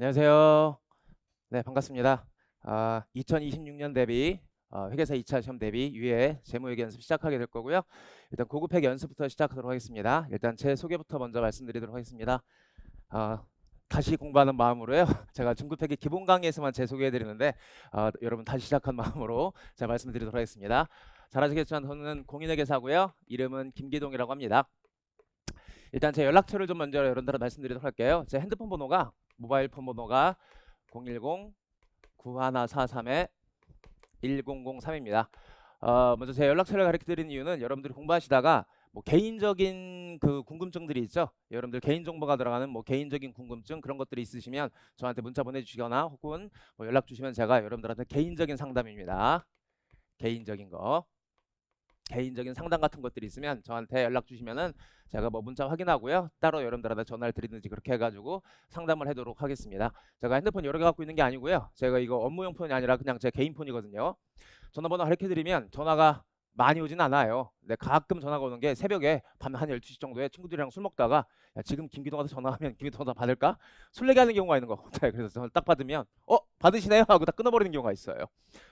안녕하세요. 네, 반갑습니다. 2026년 대비 회계사 2차 시험 대비 유예 재무회계 연습 시작하게 될 거고요. 일단 고급 회계 연습부터 시작하도록 하겠습니다. 일단 제 소개부터 먼저 말씀드리도록 하겠습니다. 아, 다시 공부하는 마음으로요. 제가 중급 회계 기본 강의에서만 제 소개해드리는데 여러분 다시 시작한 마음으로 제가 말씀드리도록 하겠습니다. 잘 아시겠지만 저는 공인회계사고요. 이름은 김기동이라고 합니다. 일단 제 연락처를 좀 먼저 여러분들한테 말씀드리도록 할게요. 제 핸드폰 번호가 모바일 폰 번호가 010-9143-1003입니다. 먼저 제 연락처를 가르쳐 드리는 이유는 여러분들이 공부하시다가 뭐 개인적인 그 궁금증들이 있죠. 여러분들 개인 정보가 들어가는 뭐 개인적인 궁금증 그런 것들이 있으시면 저한테 문자 보내주시거나 혹은 뭐 연락 주시면 제가 여러분들한테 개인적인 상담입니다. 개인적인 거. 개인적인 상담 같은 것들이 있으면 저한테 연락 주시면은 제가 뭐 문자 확인하고요. 따로 여러분들한테 전화를 드리든지 그렇게 해가지고 상담을 하도록 하겠습니다. 제가 핸드폰 여러 개 갖고 있는 게 아니고요. 제가 이거 업무용 폰이 아니라 그냥 제 개인 폰이거든요. 전화번호 가르쳐드리면 전화가 많이 오진 않아요. 근데 가끔 전화가 오는 게 새벽에 밤 한 12시 정도에 친구들이랑 술 먹다가 야, 지금 김기동한테 전화하면 김기동 전화 받을까? 술 얘기하는 경우가 있는 거 같아요. 그래서 전화 딱 받으면 받으시네요 하고 딱 끊어버리는 경우가 있어요.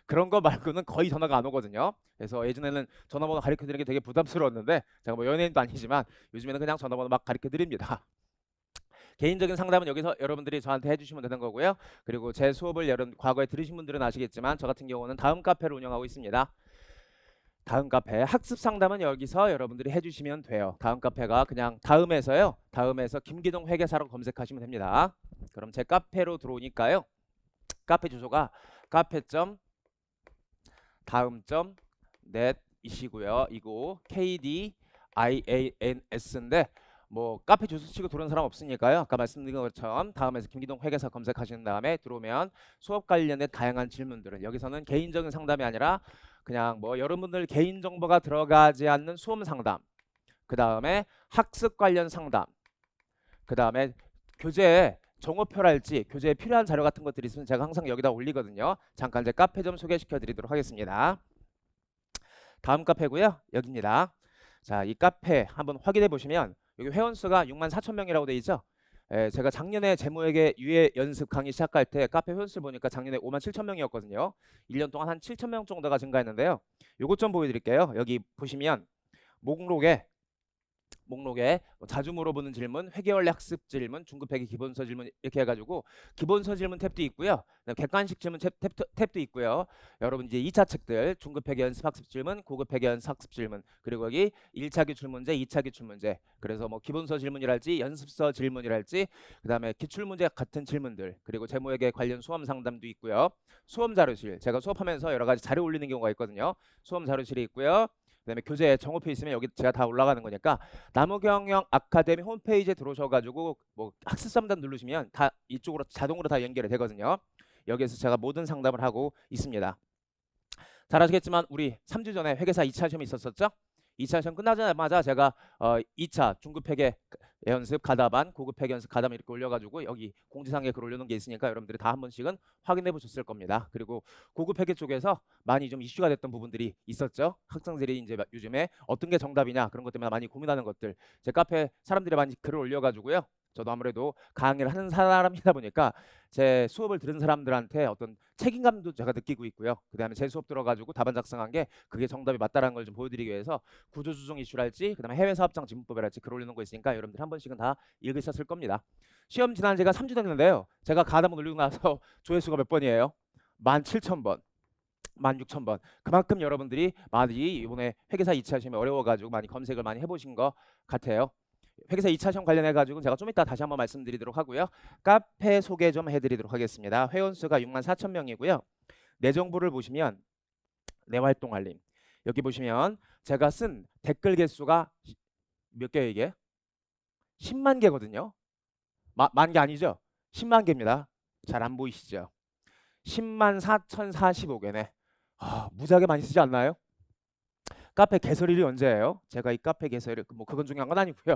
그런 거 말고는 거의 전화가 안 오거든요. 그래서 예전에는 전화번호 가르쳐드리는 게 되게 부담스러웠는데 제가 뭐 연예인도 아니지만 요즘에는 그냥 전화번호 막 가르쳐드립니다. 개인적인 상담은 여기서 여러분들이 저한테 해주시면 되는 거고요. 그리고 제 수업을 과거에 들으신 분들은 아시겠지만 저 같은 경우는 다음 카페를 운영하고 있습니다. 다음 카페 학습 상담은 여기서 여러분들이 해주시면 돼요. 다음 카페가 그냥 다음에서요. 다음에서 김기동 회계사로 검색하시면 됩니다. 그럼 제 카페로 들어오니까요. 카페 주소가 카페.다음.net이시고요. 이거 KDIANS인데 뭐 카페 주소 치고 들어오는 사람 없으니까요. 아까 말씀드린 것처럼 다음에서 김기동 회계사 검색하신 다음에 들어오면 수업 관련된 다양한 질문들은 여기서는 개인적인 상담이 아니라 그냥 뭐 여러분들 개인 정보가 들어가지 않는 수험 상담, 그 다음에 학습 관련 상담, 그 다음에 교재 정오표랄지 교재에 필요한 자료 같은 것들이 있으면 제가 항상 여기다 올리거든요. 잠깐 제 카페 좀 소개시켜 드리도록 하겠습니다. 다음 카페고요. 여기입니다. 자, 이 카페 한번 확인해 보시면 여기 회원수가 64,000명이라고 돼 있죠. 제가 작년에 재무회계 유예 연습 강의 시작할 때 카페 회원수 보니까 작년에 57,000명이었거든요. 1년 동안 한 7,000명 정도가 증가했는데요. 요것 좀 보여드릴게요. 여기 보시면 목록에 뭐 자주 물어보는 질문, 회계원리 학습 질문, 중급회계 기본서 질문 이렇게 해가지고 기본서 질문 탭도 있고요. 객관식 질문 탭도 있고요. 여러분 이제 2차 책들 중급회계 연습 학습 질문, 고급회계 연습 학습 질문 그리고 여기 1차 기출문제, 2차 기출문제 그래서 뭐 기본서 질문이랄지 연습서 질문이랄지 그 다음에 기출문제 같은 질문들 그리고 재무회계 관련 수험 상담도 있고요. 수험 자료실 제가 수업하면서 여러 가지 자료 올리는 경우가 있거든요. 수험 자료실이 있고요. 그다음에 교재 정오표 있으면 여기 제가 다 올라가는 거니까 나무경영 아카데미 홈페이지에 들어오셔가지고 뭐 학습 상담 누르시면 다 이쪽으로 자동으로 다 연결이 되거든요. 여기에서 제가 모든 상담을 하고 있습니다. 잘 아시겠지만 우리 3주 전에 회계사 2차 시험이 있었었죠. 2차 시험 끝나자마자 제가 2차 중급 회계 연습 가다반, 고급 회계 연습 가다반 이렇게 올려가지고 여기 공지사항에 글 올려놓은 게 있으니까 여러분들이 다 한 번씩은 확인해 보셨을 겁니다. 그리고 고급 회계 쪽에서 많이 좀 이슈가 됐던 부분들이 있었죠. 학생들이 이제 요즘에 어떤 게 정답이냐 그런 것 때문에 많이 고민하는 것들 제 카페 사람들이 많이 글을 올려가지고요. 저도 아무래도 강의를 하는 사람이다 보니까 제 수업을 들은 사람들한테 어떤 책임감도 제가 느끼고 있고요. 그 다음에 제 수업 들어가지고 답안 작성한 게 그게 정답이 맞다라는 걸 좀 보여드리기 위해서 구조조정 이슈랄지 그 다음에 해외사업장 지문법이랄지 글 올리는 거 있으니까 여러분들 한 번씩은 다 읽으셨을 겁니다. 시험 지난 지가 3주 됐는데요. 제가 가담을 올리고 나서 조회수가 몇 번이에요? 17,000번. 16,000번. 그만큼 여러분들이 많이 이번에 회계사 2차 시험이 어려워가지고 많이 검색을 많이 해보신 것 같아요. 회계사 2차 시험 관련해가지고 제가 좀 이따 다시 한번 말씀드리도록 하고요. 카페 소개 좀 해드리도록 하겠습니다. 회원수가 64,000명이고요. 내 정보를 보시면 내 활동 알림. 여기 보시면 제가 쓴 댓글 개수가 몇 개예요 이게? 10만 개거든요. 만 개 아니죠? 10만 개입니다. 잘 안 보이시죠? 10만 4,045개네. 무지하게 많이 쓰지 않나요? 카페 개설일이 언제예요? 제가 이 카페 개설일 뭐 그건 중요한 건 아니고요.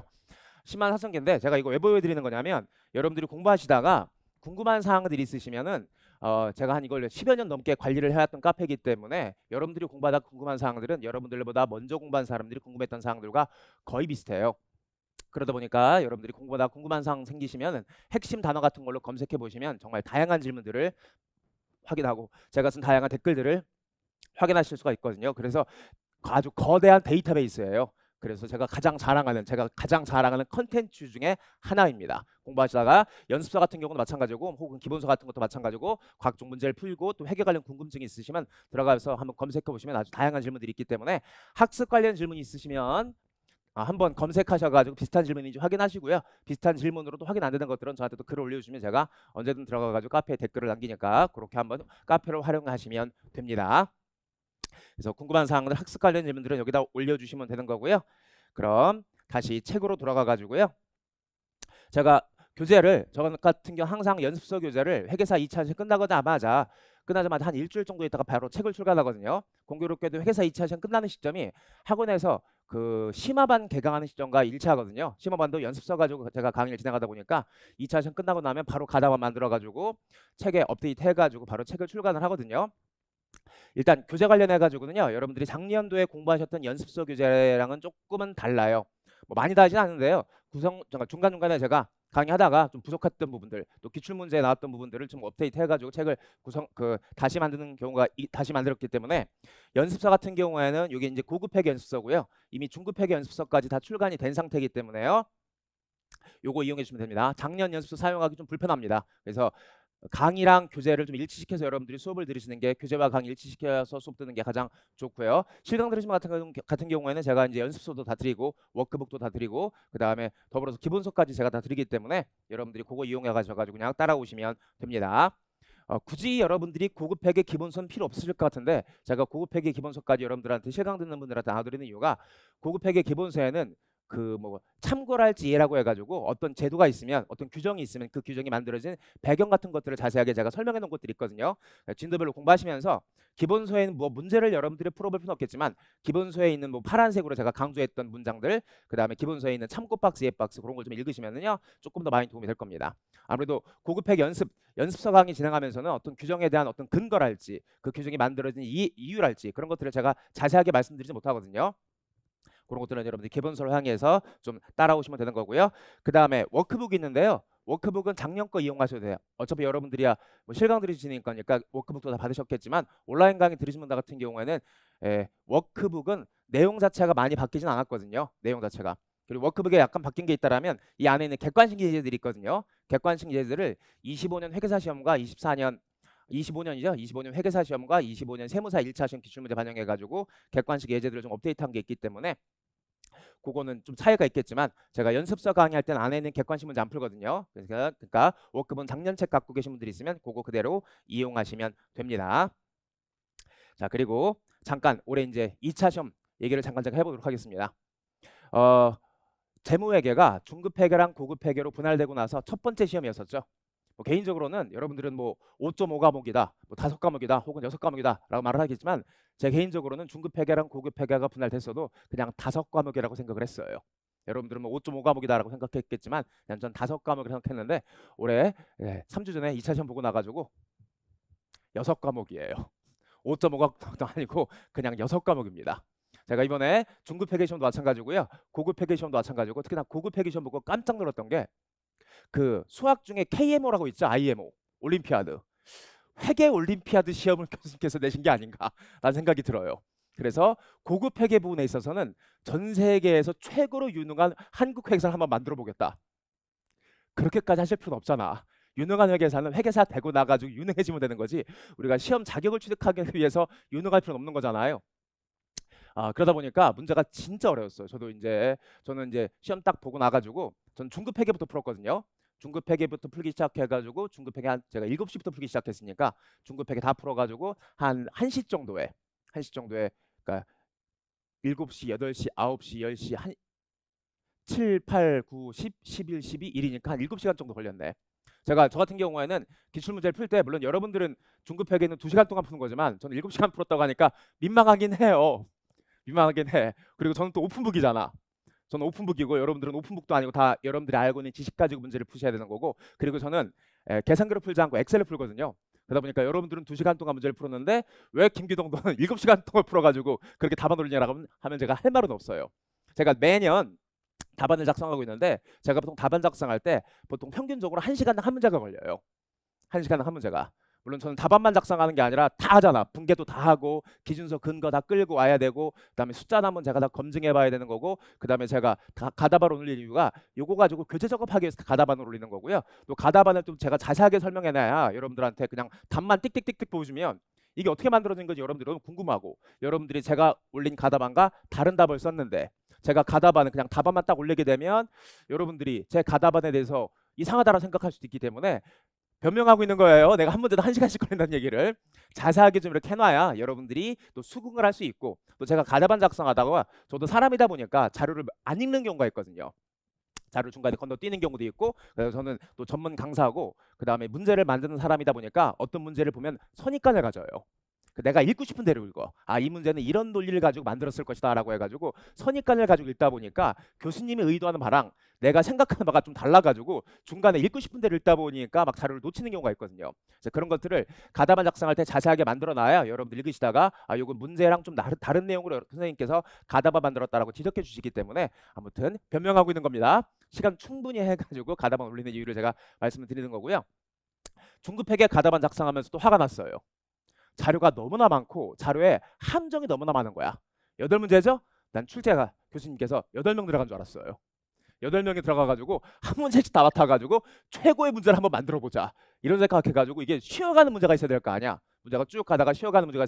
10만 4천 개인데 제가 이거 왜 보여드리는 거냐면 여러분들이 공부하시다가 궁금한 사항들이 있으시면은 제가 한 이걸 10여 년 넘게 관리를 해왔던 카페이기 때문에 여러분들이 공부하다 궁금한 사항들은 여러분들보다 먼저 공부한 사람들이 궁금했던 사항들과 거의 비슷해요. 그러다 보니까 여러분들이 공부하다 궁금한 사항 생기시면 핵심 단어 같은 걸로 검색해 보시면 정말 다양한 질문들을 확인하고 제가 쓴 다양한 댓글들을 확인하실 수가 있거든요. 그래서 아주 거대한 데이터베이스예요. 그래서 제가 가장 자랑하는 컨텐츠 중에 하나입니다. 공부하시다가 연습서 같은 경우는 마찬가지고 혹은 기본서 같은 것도 마찬가지고 각종 문제를 풀고 또 회계 관련 궁금증이 있으시면 들어가서 한번 검색해 보시면 아주 다양한 질문들이 있기 때문에 학습 관련 질문이 있으시면 한번 검색하셔가지고 비슷한 질문인지 확인하시고요. 비슷한 질문으로도 확인 안 되는 것들은 저한테 또 글을 올려주시면 제가 언제든 들어가가지고 카페에 댓글을 남기니까 그렇게 한번 카페를 활용하시면 됩니다. 그래서 궁금한 사항들 학습 관련 질문들은 여기다 올려주시면 되는 거고요. 그럼 다시 책으로 돌아가 가지고요. 제가 교재를 저 같은 경우 항상 연습서 교재를 회계사 2차 시험 끝나자마자 한 일주일 정도 있다가 바로 책을 출간하거든요. 공교롭게도 회계사 2차 시험 끝나는 시점이 학원에서 그 심화반 개강하는 시점과 일치하거든요. 심화반도 연습서 가지고 제가 강의를 진행하다 보니까 2차 시험 끝나고 나면 바로 가다만 만들어 가지고 책에 업데이트 해 가지고 바로 책을 출간을 하거든요. 일단 교재 관련해 가지고는요. 여러분들이 작년도에 공부하셨던 연습서 교재랑은 조금은 달라요. 뭐 많이 다르진 않은데요. 중간중간에 제가 강의하다가 좀 부족했던 부분들, 또 기출문제에 나왔던 부분들을 좀 업데이트 해가지고 책을 다시 만드는 경우가 다시 만들었기 때문에 연습서 같은 경우에는 이게 이제 고급회계 연습서고요. 이미 중급회계 연습서까지 다 출간이 된 상태이기 때문에요. 요거 이용해 주시면 됩니다. 작년 연습서 사용하기 좀 불편합니다. 그래서 강의랑 교재를 좀 일치시켜서 여러분들이 수업을 들으시는 게 교재와 강의 일치시켜서 수업 듣는 게 가장 좋고요. 실강 들으시면 같은 경우에는 제가 이제 연습서도 다 드리고 워크북도 다 드리고 그 다음에 더불어서 기본서까지 제가 다 드리기 때문에 여러분들이 그거 이용해 가지고 그냥 따라오시면 됩니다. 굳이 여러분들이 고급회계 기본서는 필요 없으실 것 같은데 제가 고급회계 기본서까지 여러분들한테 실강 듣는 분들한테 나눠드리는 이유가 고급회계 기본서에는 그 뭐 참고를 할 지혜라고 해가지고 어떤 제도가 있으면 어떤 규정이 있으면 그 규정이 만들어진 배경 같은 것들을 자세하게 제가 설명해 놓은 것들이 있거든요. 진도별로 공부하시면서 기본서에는 뭐 문제를 여러분들이 풀어볼 필요는 없겠지만 기본서에 있는 뭐 파란색으로 제가 강조했던 문장들 그 다음에 기본서에 있는 참고 박스, 예 박스 그런 걸 좀 읽으시면은요 조금 더 많이 도움이 될 겁니다. 아무래도 고급회계 연습서 강의 진행하면서는 어떤 규정에 대한 어떤 근거랄지 그 규정이 만들어진 이유랄지 그런 것들을 제가 자세하게 말씀드리지 못하거든요. 그런 것들은 여러분들이 기본서를 향해서 좀 따라오시면 되는 거고요. 그 다음에 워크북이 있는데요. 워크북은 작년 거 이용하셔도 돼요. 어차피 여러분들이야 뭐 실강 들으시니까 워크북도 다 받으셨겠지만 온라인 강의 들으신 분들 같은 경우에는 워크북은 내용 자체가 많이 바뀌진 않았거든요. 내용 자체가. 그리고 워크북에 약간 바뀐 게 있다라면 이 안에 있는 객관식 예제들이 있거든요. 객관식 예제들을 25년 회계사 시험과 25년이죠. 25년 회계사 시험과 25년 세무사 1차 시험 기출문제 반영해 가지고 객관식 예제들을 좀 업데이트한 게 있기 때문에 그거는 좀 차이가 있겠지만 제가 연습서 강의할 때는 안에 있는 객관식 문제 안 풀거든요. 그러니까 워크북 작년 책 갖고 계신 분들이 있으면 그거 그대로 이용하시면 됩니다. 자, 그리고 잠깐 올해 이제 2차 시험 얘기를 잠깐 제가 해보도록 하겠습니다. 재무회계가 중급회계랑 고급회계로 분할되고 나서 첫 번째 시험이었었죠. 뭐 개인적으로는 여러분들은 뭐 5.5과목이다, 뭐 5과목이다, 혹은 6과목이다라고 말을 하겠지만 제 개인적으로는 중급회계랑 고급회계가 분할됐어도 그냥 5과목이라고 생각을 했어요. 여러분들은 뭐 5.5과목이다라고 생각했겠지만 그냥 전 5과목이라고 생각했는데 올해 3주 전에 2차 시험 보고 나가지고 6과목이에요. 5.5과목도 아니고 그냥 6과목입니다. 제가 이번에 중급회계 시험도 마찬가지고요. 고급회계 시험도 마찬가지고 특히나 고급회계 시험 보고 깜짝 놀랐던 게 그 수학 중에 KMO라고 있죠. IMO 올림피아드 회계 올림피아드 시험을 교수님께서 내신 게 아닌가라는 생각이 들어요. 그래서 고급 회계 부분에 있어서는 전 세계에서 최고로 유능한 한국 회계사를 한번 만들어 보겠다. 그렇게까지 하실 필요는 없잖아. 유능한 회계사는 회계사 되고 나가지고 유능해지면 되는 거지. 우리가 시험 자격을 취득하기 위해서 유능할 필요는 없는 거잖아요. 그러다 보니까 문제가 진짜 어려웠어요. 저는 이제 시험 딱 보고 나가지고 전 중급 회계부터 풀었거든요. 중급 회계부터 풀기 시작해가지고 중급 회계 제가 7시부터 풀기 시작했으니까 중급 회계 다 풀어가지고 한 1시 정도에 그러니까 7시, 8시, 9시, 10시 한 7, 8, 9, 10, 11, 12, 1이니까 한 7시간 정도 걸렸네. 저 같은 경우에는 기출문제를 풀 때 물론 여러분들은 중급 회계는 2시간 동안 푸는 거지만 저는 7시간 풀었다고 하니까 민망하긴 해요. 민망하긴 해. 그리고 저는 또 오픈북이잖아. 저는 오픈북이고 여러분들은 오픈북도 아니고 다 여러분들이 알고 있는 지식 가지고 문제를 푸셔야 되는 거고 그리고 저는 계산기로 풀지 않고 엑셀로 풀거든요. 그러다 보니까 여러분들은 2시간 동안 문제를 풀었는데 왜 김기동 너는 7시간 동안 풀어가지고 그렇게 답안 올리냐라고 하면 제가 할 말은 없어요. 제가 매년 답안을 작성하고 있는데 제가 보통 답안 작성할 때 보통 평균적으로 1시간당 한 문제가 걸려요. 1시간당 한 문제가. 물론 저는 답안만 작성하는 게 아니라 다 하잖아. 분계도 다 하고 기준서 근거 다 끌고 와야 되고 그다음에 숫자 남은 제가 다 검증해 봐야 되는 거고 그다음에 제가 가답안을 올릴 이유가 요거 가지고 교재 작업하기 위해서 가답안을 올리는 거고요. 또 가답안을 좀 제가 자세하게 설명해 놔야 여러분들한테 그냥 답만 띡띡띡띡 보여주면 이게 어떻게 만들어진 건지 여러분들이 너무 궁금하고 여러분들이 제가 올린 가답안과 다른 답을 썼는데 제가 가답안을 그냥 답안만 딱 올리게 되면 여러분들이 제 가답안에 대해서 이상하다고 생각할 수도 있기 때문에 변명하고 있는 거예요. 내가 한 문제도 1시간씩 걸린다는 얘기를 자세하게 좀 이렇게 해놔야 여러분들이 또 수긍을 할 수 있고 또 제가 가답안 작성하다가 저도 사람이다 보니까 자료를 안 읽는 경우가 있거든요. 자료를 중간에 건너뛰는 경우도 있고 그래서 저는 또 전문 강사고 그 다음에 문제를 만드는 사람이다 보니까 어떤 문제를 보면 선입관을 가져요. 내가 읽고 싶은 대로 읽어. 아, 이 문제는 이런 논리를 가지고 만들었을 것이다 라고 해가지고 선입관을 가지고 읽다 보니까 교수님이 의도하는 바랑 내가 생각하는 바가 좀 달라가지고 중간에 읽고 싶은 대로 읽다 보니까 막 자료를 놓치는 경우가 있거든요. 그래서 그런 것들을 가답안 작성할 때 자세하게 만들어놔야 여러분들 읽으시다가 아, 이건 문제랑 좀 다른 내용으로 선생님께서 가답안 만들었다라고 지적해 주시기 때문에 아무튼 변명하고 있는 겁니다. 시간 충분히 해가지고 가답안 올리는 이유를 제가 말씀을 드리는 거고요. 중급회계 가답안 작성하면서 또 화가 났어요. 자료가 너무나 많고 자료에 함정이 너무나 많은 거야. 8문제죠? 난 출제가 교수님께서 8명 들어간 줄 알았어요. 8명이 들어가가지고 한 문제씩 다 맡아가지고 최고의 문제를 한번 만들어보자. 이런 생각해가지고 이게 쉬어가는 문제가 있어야 될 거 아니야. 문제가 쭉 가다가 쉬어가는 문제가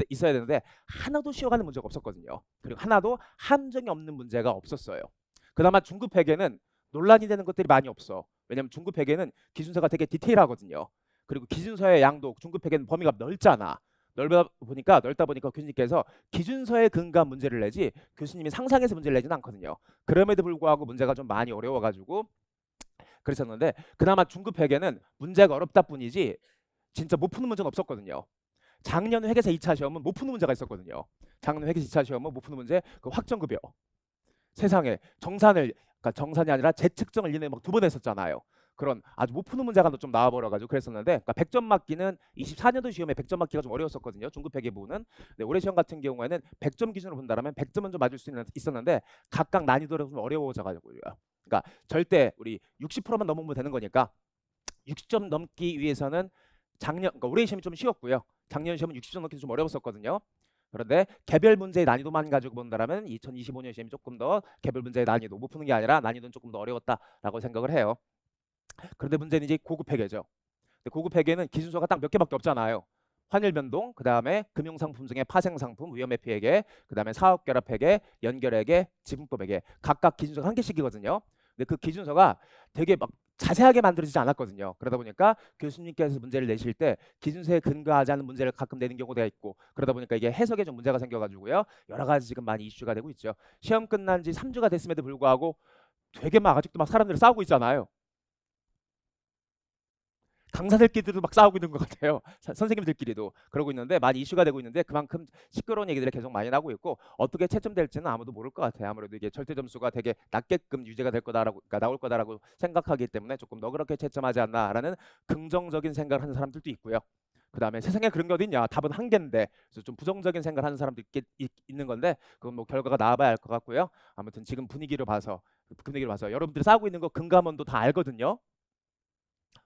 있어야 되는데 하나도 쉬어가는 문제가 없었거든요. 그리고 하나도 함정이 없는 문제가 없었어요. 그나마 중급회계는 논란이 되는 것들이 많이 없어. 왜냐면 중급회계는 기준서가 되게 디테일하거든요. 그리고 기준서의 양도 중급회계는 범위가 넓잖아. 넓다 보니까 교수님께서 기준서에 근거한 문제를 내지 교수님이 상상해서 문제를 내지는 않거든요. 그럼에도 불구하고 문제가 좀 많이 어려워가지고 그랬었는데 그나마 중급회계는 문제가 어렵다 뿐이지 진짜 못 푸는 문제는 없었거든요. 작년 회계사 2차 시험은 못 푸는 문제가 있었거든요. 작년 회계사 2차 시험은 못 푸는 문제 그 확정급여 세상에 그러니까 정산이 아니라 재측정을 이내 막 2번 했었잖아요. 그런 아주 못 푸는 문제가 좀 나와버려가지고 그랬었는데 그러니까 100점 맞기는 24년도 시험에 100점 맞기가 좀 어려웠었거든요. 중급회계 부분은. 근데 올해 시험 같은 경우에는 100점 기준으로 본다면 100점은 좀 맞을 수 있었는데 각각 난이도가 좀 어려워져가지고요. 그러니까 절대 우리 60%만 넘으면 되는 거니까 60점 넘기 위해서는 그러니까 올해 시험이 좀 쉬웠고요. 작년 시험은 60점 넘기 좀 어려웠었거든요. 그런데 개별 문제의 난이도만 가지고 본다면 2025년 시험이 조금 더 개별 문제의 난이도 못 푸는 게 아니라 난이도는 조금 더 어려웠다라고 생각을 해요. 그런데 문제는 이제 고급 회계죠. 고급 회계는 기준서가 딱 몇 개밖에 없잖아요. 환율 변동, 그 다음에 금융상품 중에 파생상품, 위험회피 회계, 그 다음에 사업결합 회계, 연결회계, 지분법 회계 각각 기준서가 한 개씩이거든요. 근데 그 기준서가 되게 막 자세하게 만들어지지 않았거든요. 그러다 보니까 교수님께서 문제를 내실 때 기준서에 근거하지 않은 문제를 가끔 내는 경우가 있고 그러다 보니까 이게 해석에 좀 문제가 생겨가지고요. 여러 가지 지금 많이 이슈가 되고 있죠. 시험 끝난 지 3주가 됐음에도 불구하고 되게 막 아직도 막 사람들이 싸우고 있잖아요. 강사들끼리도 막 싸우고 있는 것 같아요. 선생님들끼리도 그러고 있는데 많이 이슈가 되고 있는데 그만큼 시끄러운 얘기들이 계속 많이 나고 있고 어떻게 채점될지는 아무도 모를 것 같아요. 아무래도 이게 절대 점수가 되게 낮게끔 유지가 될 거다라고 그러니까 나올 거다라고 생각하기 때문에 조금 너그럽게 채점하지 않나라는 긍정적인 생각을 하는 사람들도 있고요. 그 다음에 세상에 그런 게 어딨냐 답은 한 개인데 그래서 좀 부정적인 생각을 하는 사람도 있는 건데 그건 뭐 결과가 나와봐야 알 것 같고요. 아무튼 지금 분위기를 봐서 여러분들이 싸우고 있는 거 금감원도 다 알거든요.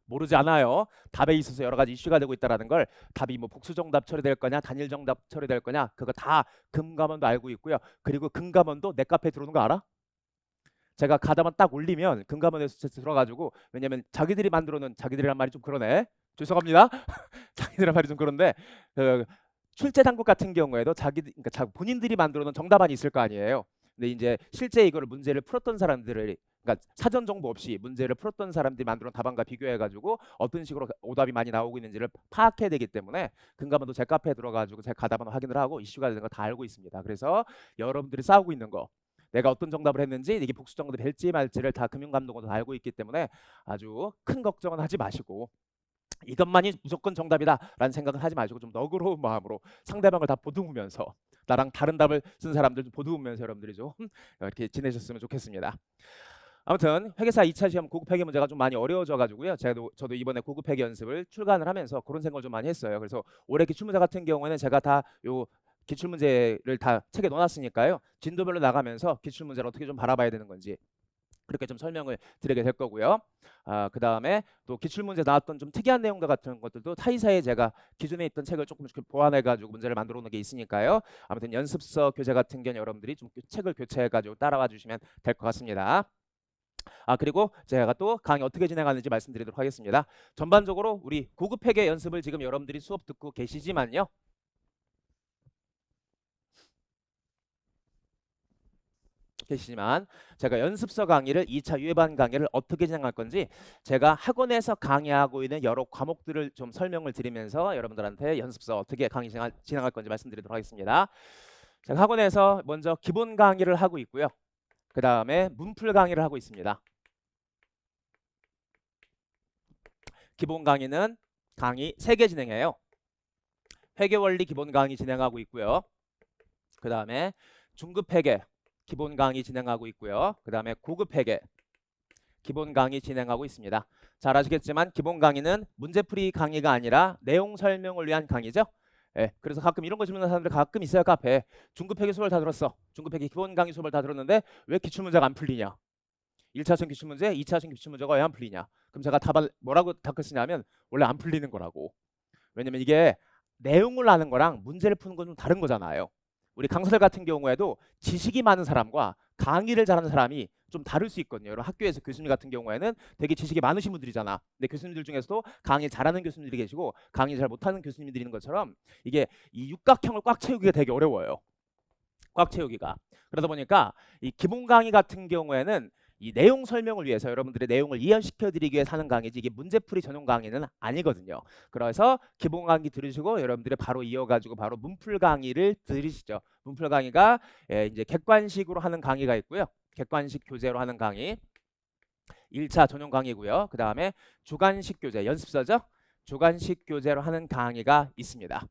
모르지 않아요. 답에 있어서 여러 가지 이슈가 되고 있다라는 걸 답이 뭐 복수 정답 처리될 거냐 단일 정답 처리될 거냐 그거 다 금감원도 알고 있고요. 그리고 금감원도 내 카페에 들어오는 거 알아? 제가 가다만 딱 올리면 금감원에서 들어가지고 왜냐면 자기들이 만들어 놓은 자기들이란 말이 좀 그러네. 죄송합니다. 자기들이란 말이 좀 그런데 그 출제 당국 같은 경우에도 그러니까 본인들이 만들어 놓은 정답안이 있을 거 아니에요. 근데 이제 실제 이거를 문제를 풀었던 사람들을 그러니까 사전 정보 없이 문제를 풀었던 사람들이 만들어 놓은 답안과 비교해가지고 어떤 식으로 오답이 많이 나오고 있는지를 파악해야 되기 때문에 금감원도 제 카페에 들어가지고 제 가답안 확인을 하고 이슈가 되는 거 다 알고 있습니다. 그래서 여러분들이 싸우고 있는 거 내가 어떤 정답을 했는지 이게 복수 정답이 될지 말지를 다 금융감독원도 알고 있기 때문에 아주 큰 걱정은 하지 마시고 이것만이 무조건 정답이다라는 생각을 하지 마시고 좀 너그러운 마음으로 상대방을 다 보듬으면서 나랑 다른 답을 쓴 사람들 좀 보듬으면서 여러분들이 좀 이렇게 지내셨으면 좋겠습니다. 아무튼 회계사 2차 시험 고급 회계 문제가 좀 많이 어려워져 가지고요. 저도 이번에 고급 회계 연습을 출간을 하면서 그런 생각을 좀 많이 했어요. 그래서 올해 기출문제 같은 경우에는 제가 다 요 기출문제를 다 책에 넣어놨으니까요. 진도별로 나가면서 기출문제를 어떻게 좀 바라봐야 되는 건지 그렇게 좀 설명을 드리게 될 거고요. 그 다음에 또 기출문제 나왔던 좀 특이한 내용들 같은 것들도 사이사이에 제가 기존에 있던 책을 조금씩 보완해가지고 문제를 만들어 놓은 게 있으니까요. 아무튼 연습서 교재 같은 경우 여러분들이 좀 책을 교체해가지고 따라와 주시면 될 것 같습니다. 그리고 제가 또 강의 어떻게 진행하는지 말씀드리도록 하겠습니다. 전반적으로 우리 고급 회계 연습을 지금 여러분들이 수업 듣고 계시지만요. 제가 연습서 강의를 2차 유예반 강의를 어떻게 진행할 건지 제가 학원에서 강의하고 있는 여러 과목들을 좀 설명을 드리면서 여러분들한테 연습서 어떻게 강의 진행할 건지 말씀드리도록 하겠습니다. 제가 학원에서 먼저 기본 강의를 하고 있고요. 그 다음에 문풀 강의를 하고 있습니다. 기본 강의는 강의 3개 진행해요. 회계원리 기본 강의 진행하고 있고요. 그 다음에 중급 회계 기본 강의 진행하고 있고요. 그 다음에 고급 회계 기본 강의 진행하고 있습니다. 잘 아시겠지만 기본 강의는 문제풀이 강의가 아니라 내용 설명을 위한 강의죠. 그래서 가끔 이런 거 질문하는 사람들 가끔 있어요. 카페에. 중급 회계 수업을 다 들었어. 중급 회계 기본 강의 수업을 다 들었는데 왜 기출문제가 안 풀리냐. 1차선 기출문제, 2차선 기출문제가 왜 안 풀리냐. 그럼 제가 답을 뭐라고 답글 쓰냐면 원래 안 풀리는 거라고. 왜냐면 이게 내용을 아는 거랑 문제를 푸는 건 좀 다른 거잖아요. 우리 강사들 같은 경우에도 지식이 많은 사람과 강의를 잘하는 사람이 좀 다를 수 있거든요. 여러분 학교에서 교수님 같은 경우에는 되게 지식이 많으신 분들이잖아. 근데 교수님들 중에서도 강의 잘하는 교수님들이 계시고 강의 잘 못하는 교수님들이 있는 것처럼 이게 이 육각형을 꽉 채우기가 되게 어려워요. 꽉 채우기가. 그러다 보니까 이 기본 강의 같은 경우에는 이 내용 설명을 위해서 여러분들의 내용을 이해시켜 드리기 위해서 하는 강의지 이게 문제풀이 전용 강의는 아니거든요. 그래서 기본 강의 들으시고 여러분들이 바로 이어가지고 바로 문풀 강의를 들으시죠. 문풀 강의가 이제 객관식으로 하는 강의가 있고요. 객관식 교재로 하는 강의 1차 전용 강의고요. 그 다음에 주관식 교재 연습서죠. 주관식 교재로 하는 강의가 있습니다.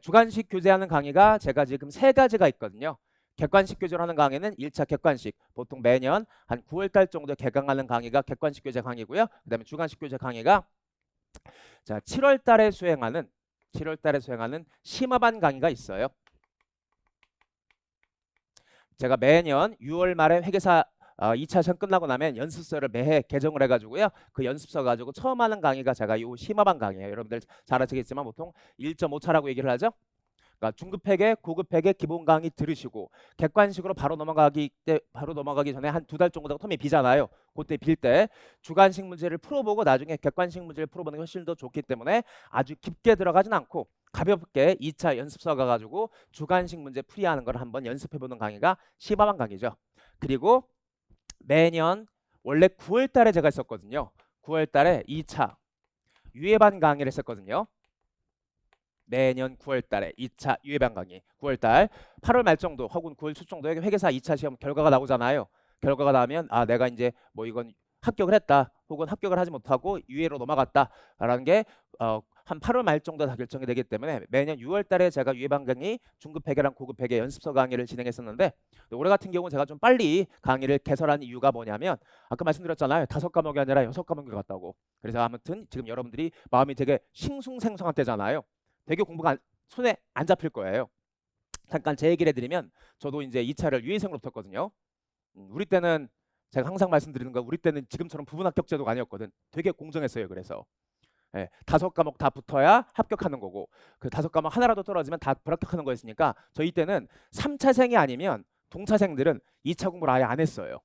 주관식 교재하는 강의가 제가 지금 3가지가 있거든요. 객관식 교재로 하는 강의는 1차 객관식 보통 매년 한 9월달 정도 개강하는 강의가 객관식 교재 강의고요. 그 다음에 주관식 교재 강의가 자 7월달에 수행하는 심화반 강의가 있어요. 제가 매년 6월 말에 회계사 2차 시험 끝나고 나면 연습서를 매해 개정을 해가지고요. 그 연습서 가지고 처음 하는 강의가 제가 이 심화반 강의예요. 여러분들 잘 아시겠지만 보통 1.5차라고 얘기를 하죠. 그러니까 중급 회계, 고급 회계 기본 강의 들으시고 객관식으로 바로 넘어가기 전에 한 2달 정도 텀이 비잖아요. 그때 빌 때 주관식 문제를 풀어보고 나중에 객관식 문제를 풀어보는 게 훨씬 더 좋기 때문에 아주 깊게 들어가진 않고 가볍게 2차 연습서 가가지고 주관식 문제 풀이하는 걸 한번 연습해보는 강의가 심화반 강의죠. 그리고 매년 원래 9월 달에 제가 했었거든요. 9월 달에 2차 유예반 강의를 했었거든요. 매년 9월 달에 2차 유예반 강의 9월 달 8월 말 정도 혹은 9월 초 정도에 회계사 2차 시험 결과가 나오잖아요. 결과가 나오면 내가 이제 뭐 이건 합격을 했다 혹은 합격을 하지 못하고 유예로 넘어갔다라는 게 한 8월 말 정도 다 결정이 되기 때문에 매년 6월 달에 제가 유예반 강의 중급 회계랑 고급 회계 연습서 강의를 진행했었는데 올해 같은 경우는 제가 좀 빨리 강의를 개설한 이유가 뭐냐면 아까 말씀드렸잖아요. 5과목이 아니라 6과목이 갔다고. 그래서 아무튼 지금 여러분들이 마음이 되게 싱숭생숭한 때잖아요. 되게 공부가 손에 안 잡힐 거예요. 잠깐 제 얘기를 해드리면 저도 이제 2차를 유예생으로 붙었거든요. 우리 때는 제가 항상 말씀드리는 거 우리 때는 지금처럼 부분 합격 제도가 아니었거든. 되게 공정했어요. 그래서 5과목 다 붙어야 합격하는 거고 그 5과목 하나라도 떨어지면 다 불합격하는 거였으니까 저희 때는 3차생이 아니면 동차생들은 2차 공부를 아예 안 했어요.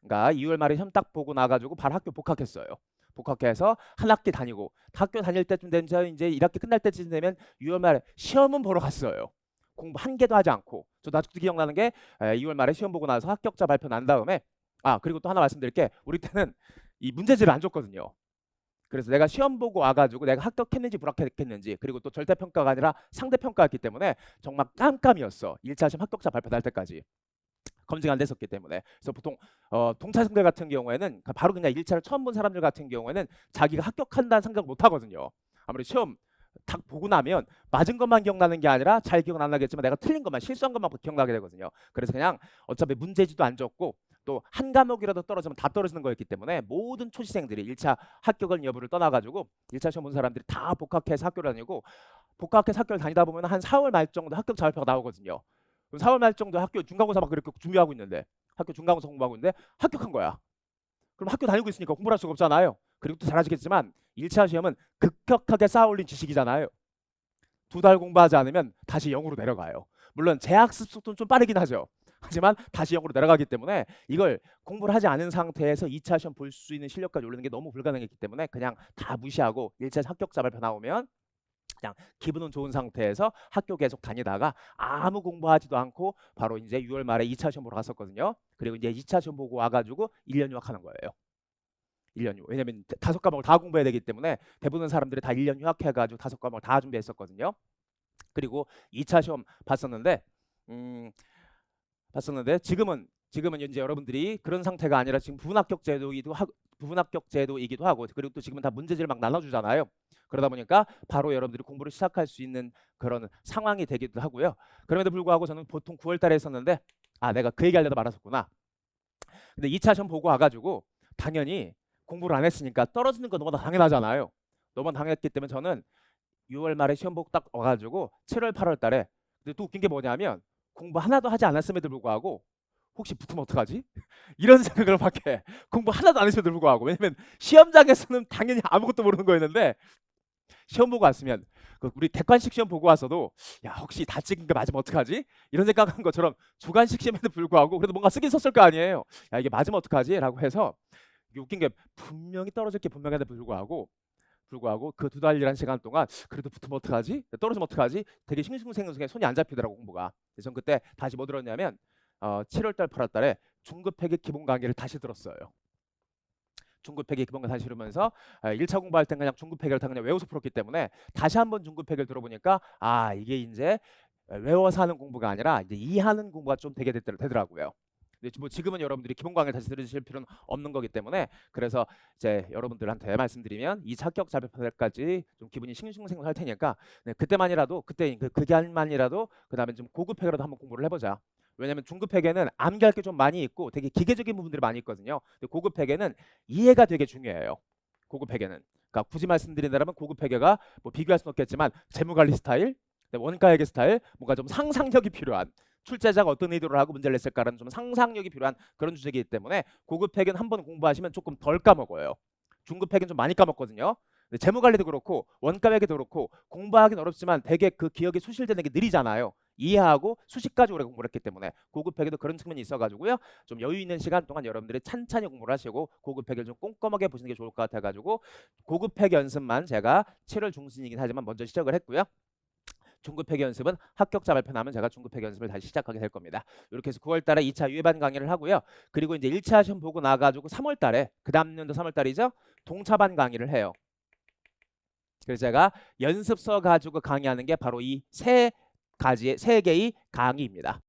그러니까 2월 말에 시험 딱 보고 나가지고 바로 학교 복학했어요. 복학해서 한 학기 다니고 학교 다닐 때쯤 되면 이제 1학기 끝날 때쯤 되면 6월 말에 시험은 보러 갔어요. 공부 한 개도 하지 않고. 저도 아직도 기억나는 게 2월 말에 시험 보고 나서 합격자 발표 난 다음에 그리고 또 하나 말씀드릴게 우리 때는 이 문제지를 안 줬거든요. 그래서 내가 시험 보고 와가지고 내가 합격했는지 불합격했는지 그리고 또 절대평가가 아니라 상대평가였기 때문에 정말 깜깜이었어. 1차 시험 합격자 발표 날 때까지. 검증 안 됐었기 때문에. 그래서 보통 동차생들 같은 경우에는 바로 그냥 1차를 처음 본 사람들 같은 경우에는 자기가 합격한다는 생각 못 하거든요. 아무래도 시험 딱 보고 나면 맞은 것만 기억나는 게 아니라 잘 기억은 안 나겠지만 내가 틀린 것만 실수한 것만 기억나게 되거든요. 그래서 그냥 어차피 문제지도 안 줬고 또 한 과목이라도 떨어지면 다 떨어지는 거였기 때문에 모든 초시생들이 1차 합격을 여부를 떠나가지고 1차 시험 본 사람들이 다 복학해서 학교를 다니고 복학해서 학교를 다니다 보면 한 4월 말 정도 합격 자료표가 나오거든요. 그럼 4월 말 정도 학교 중간고사 막 그렇게 준비하고 있는데 학교 중간고사 공부하고 있는데 합격한 거야. 그럼 학교 다니고 있으니까 공부를 할 수가 없잖아요. 그리고 또 잘 아시겠지만 1차 시험은 급격하게 쌓아올린 지식이잖아요. 2달 공부하지 않으면 다시 0으로 내려가요. 물론 재학습 속도는 좀 빠르긴 하죠. 하지만 다시 0으로 내려가기 때문에 이걸 공부를 하지 않은 상태에서 2차 시험 볼 수 있는 실력까지 올리는 게 너무 불가능했기 때문에 그냥 다 무시하고 1차 합격자 발표 나오면 그냥 기분은 좋은 상태에서 학교 계속 다니다가 아무 공부하지도 않고 바로 이제 6월 말에 2차 시험 보러 갔었거든요. 그리고 이제 2차 시험 보고 와가지고 1년 휴학하는 거예요. 1년 휴. 왜냐면 5과목을 다 공부해야 되기 때문에 대부분 사람들이 다 1년 휴학해가지고 5과목을 다 준비했었거든요. 그리고 2차 시험 봤었는데 지금은 이제 여러분들이 그런 상태가 아니라 지금 부분합격 제도이기도 하고 그리고 또 지금은 다 문제지를 막 나눠주잖아요. 그러다 보니까 바로 여러분들이 공부를 시작할 수 있는 그런 상황이 되기도 하고요. 그럼에도 불구하고 저는 보통 9월 달에 했었는데 내가 그 얘기하려다 말았었구나. 근데 2차 시험 보고 와가지고 당연히 공부를 안 했으니까 떨어지는 거 너무나 당연하잖아요. 너무 당연했기 때문에 저는 6월 말에 시험 보고 딱 와가지고 7월 8월 달에 근데 또 웃긴 게 뭐냐면 공부 하나도 하지 않았음에도 불구하고 혹시 붙으면 어떡하지? 이런 생각을 밖에 공부 하나도 안 했음에도 불구하고 왜냐면 시험장에서는 당연히 아무것도 모르는 거였는데 시험 보고 왔으면 우리 객관식 시험 보고 와서도 야 혹시 다 찍은 게 맞으면 어떡하지? 이런 생각한 것처럼 주관식 시험에도 불구하고 그래도 뭔가 쓰긴 썼을 거 아니에요. 야 이게 맞으면 어떡하지? 라고 해서 이게 웃긴 게 분명히 떨어질 게 분명한데 불구하고 그 2달이라는 시간 동안 그래도 붙으면 어떡하지? 떨어지면 어떡하지? 되게 싱숭생숭해 손이 안 잡히더라고 공부가. 그래서 그때 다시 뭐 들었냐면 7월달 8월달에 중급회계 기본 강의를 다시 들었어요. 중급회계 기본 강의 다시 들으면서 1차 공부할 땐 그냥 중급회계를 다 그냥 외워서 풀었기 때문에 다시 한번 중급회계를 들어보니까 이게 이제 외워서 하는 공부가 아니라 이제 이해하는 공부가 좀 되게 되더라고요. 근데 뭐 지금은 여러분들이 기본 강의를 다시 들으실 필요는 없는 거기 때문에 그래서 이제 여러분들한테 말씀드리면 이 합격 자격까지 좀 기분이 싱숭생숭할 테니까 그때만이라도 그때 그 기간만이라도 그다음에 좀 고급회계라도 한번 공부를 해보자. 왜냐면 중급회계는 암기할 게 좀 많이 있고 되게 기계적인 부분들이 많이 있거든요. 근데 고급회계는 이해가 되게 중요해요. 고급회계는. 그러니까 굳이 말씀드린다면 고급회계가 뭐 비교할 수는 없겠지만 재무관리 스타일, 원가회계 스타일, 뭔가 좀 상상력이 필요한 출제자가 어떤 의도를 하고 문제를 냈을까라는 좀 상상력이 필요한 그런 주제이기 때문에 고급회계는 한번 공부하시면 조금 덜 까먹어요. 중급회계는 좀 많이 까먹거든요. 재무관리도 그렇고 원가회계도 그렇고 공부하기는 어렵지만 되게 그 기억이 소실되는 게 느리잖아요. 이해하고 수식까지 오래 공부를 했기 때문에 고급회계도 그런 측면이 있어가지고요. 좀 여유 있는 시간 동안 여러분들이 찬찬히 공부를 하시고 고급회계를 좀 꼼꼼하게 보시는 게 좋을 것 같아가지고 고급회계 연습만 제가 7월 중순이긴 하지만 먼저 시작을 했고요. 중급회계 연습은 합격자 발표 나면 제가 중급회계 연습을 다시 시작하게 될 겁니다. 이렇게 해서 9월 달에 2차 유예반 강의를 하고요. 그리고 이제 1차 시험 보고 나가지고 3월 달에 그 다음 년도 3월 달이죠. 동차반 강의를 해요. 그래서 제가 연습서 가지고 강의하는 게 바로 이 세 개의 강의입니다.